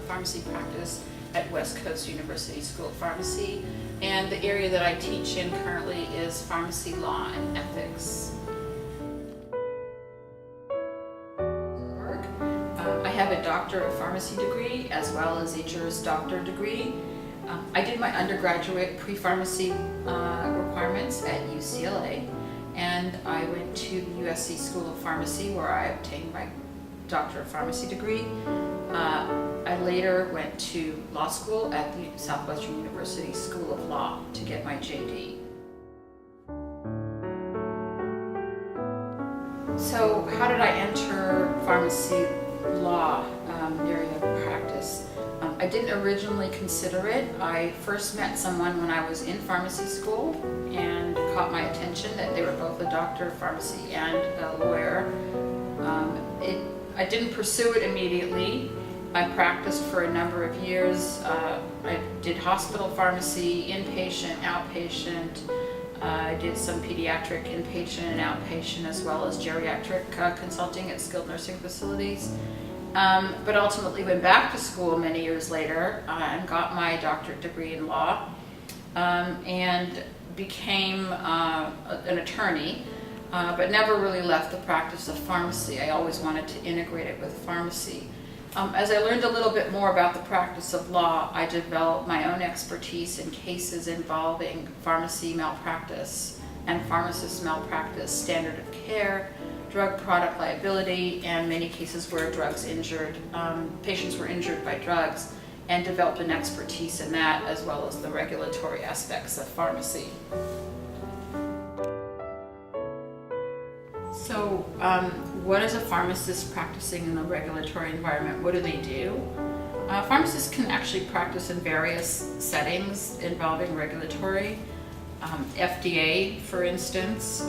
pharmacy practice at West Coast University School of Pharmacy, and the area that I teach in currently is pharmacy law and ethics. I have a Doctor of Pharmacy degree as well as a Juris Doctor degree. I did my undergraduate pre-pharmacy requirements at UCLA, and I went to the USC School of Pharmacy where I obtained my Doctor of Pharmacy degree. I later went to law school at the Southwestern University School of Law to get my JD. So how did I enter pharmacy law area of practice? I didn't originally consider it. I first met someone when I was in pharmacy school and caught my attention that they were both a doctor of pharmacy and a lawyer. I didn't pursue it immediately. I practiced for a number of years. I did hospital pharmacy, inpatient, outpatient. I did some pediatric inpatient and outpatient, as well as geriatric consulting at skilled nursing facilities. But ultimately went back to school many years later and got my doctorate degree in law and became an attorney, but never really left the practice of pharmacy. I always wanted to integrate it with pharmacy. As I learned a little bit more about the practice of law, I developed my own expertise in cases involving pharmacy malpractice and pharmacist malpractice, standard of care, drug product liability, and many cases where patients were injured by drugs, and developed an expertise in that as well as the regulatory aspects of pharmacy. So what is a pharmacist practicing in the regulatory environment? What do they do? Pharmacists can actually practice in various settings involving regulatory. FDA, for instance,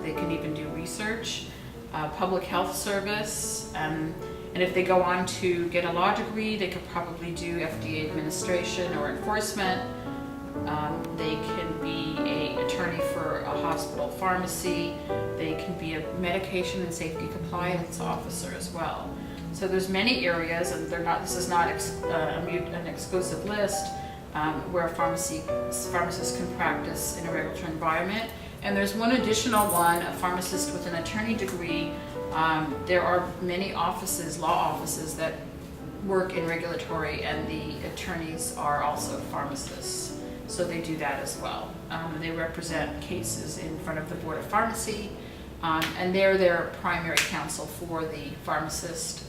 they can even do research, public health service, and if they go on to get a law degree, they could probably do FDA administration or enforcement. They can be an attorney for a hospital pharmacy. They can be a medication and safety compliance officer as well. So there's many areas, and this is not an exclusive list, where pharmacists can practice in a regulatory environment. And there's one additional one, a pharmacist with an attorney degree. There are many offices, law offices, that work in regulatory, and the attorneys are also pharmacists. So they do that as well. They represent cases in front of the Board of Pharmacy, and they're their primary counsel for the pharmacist,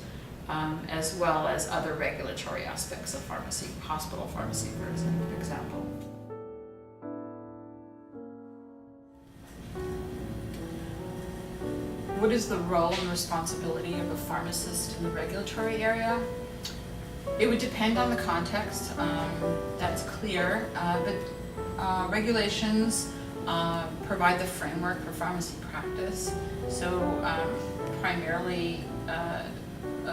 as well as other regulatory aspects of pharmacy, hospital pharmacy, for example. What is the role and responsibility of a pharmacist in the regulatory area? It would depend on the context, that's clear, but regulations provide the framework for pharmacy practice. So primarily,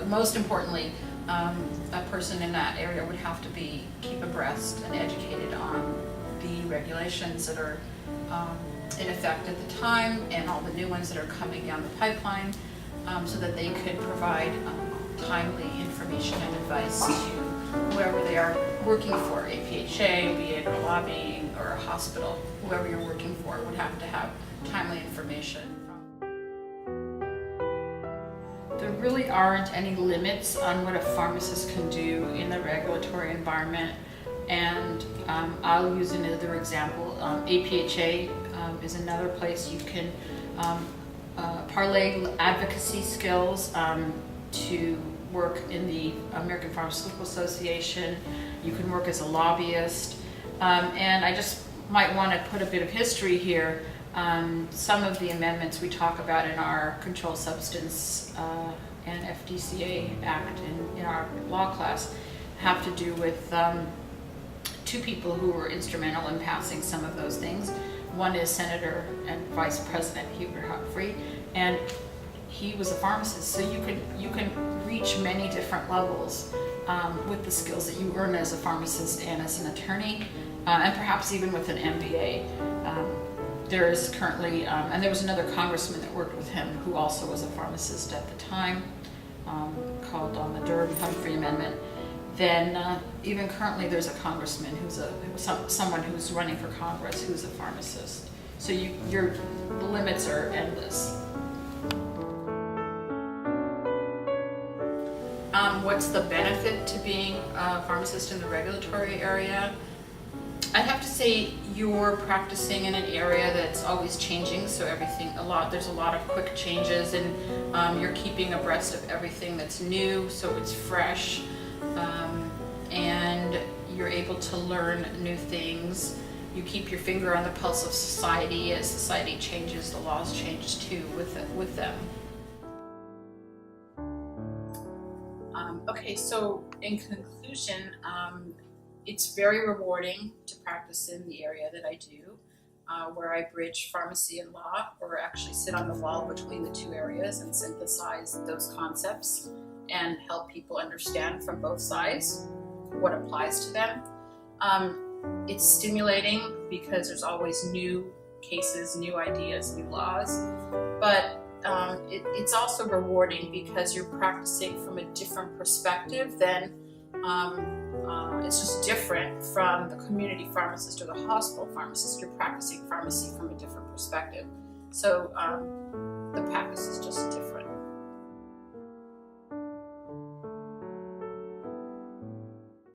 most importantly, a person in that area would have to keep abreast and educated on the regulations that are in effect at the time, and all the new ones that are coming down the pipeline, so that they could provide timely information and advice to whoever they are working for, APHA, be it a lobbying or a hospital, whoever you're working for would have to have timely information. There really aren't any limits on what a pharmacist can do in the regulatory environment, and I'll use another example. APHA is another place you can parlay advocacy skills to work in the American Pharmaceutical Association. You can work as a lobbyist, and I just might want to put a bit of history here. Some of the amendments we talk about in our Controlled Substance and FDCA Act in our law class have to do with two people who were instrumental in passing some of those things. One is Senator and Vice President Hubert Humphrey, and he was a pharmacist, so you can reach many different levels with the skills that you earn as a pharmacist and as an attorney, and perhaps even with an MBA. There is currently, and there was another congressman that worked with him who also was a pharmacist at the time, called on the Durham-Humphrey Amendment. then even currently there's a congressman someone who's running for Congress who's a pharmacist. So your limits are endless. What's the benefit to being a pharmacist in the regulatory area? I'd have to say you're practicing in an area that's always changing, so there's a lot of quick changes, and you're keeping abreast of everything that's new, so it's fresh, and you're able to learn new things. You keep your finger on the pulse of society. As society changes, the laws change too with them. Okay, so in conclusion, it's very rewarding to practice in the area that I do, where I bridge pharmacy and law, or actually sit on the wall between the two areas and synthesize those concepts and help people understand from both sides what applies to them. It's stimulating because there's always new cases, new ideas, new laws, but it's also rewarding because you're practicing from a different perspective than it's just different from the community pharmacist or the hospital pharmacist. You're practicing pharmacy from a different perspective. So the practice is just different.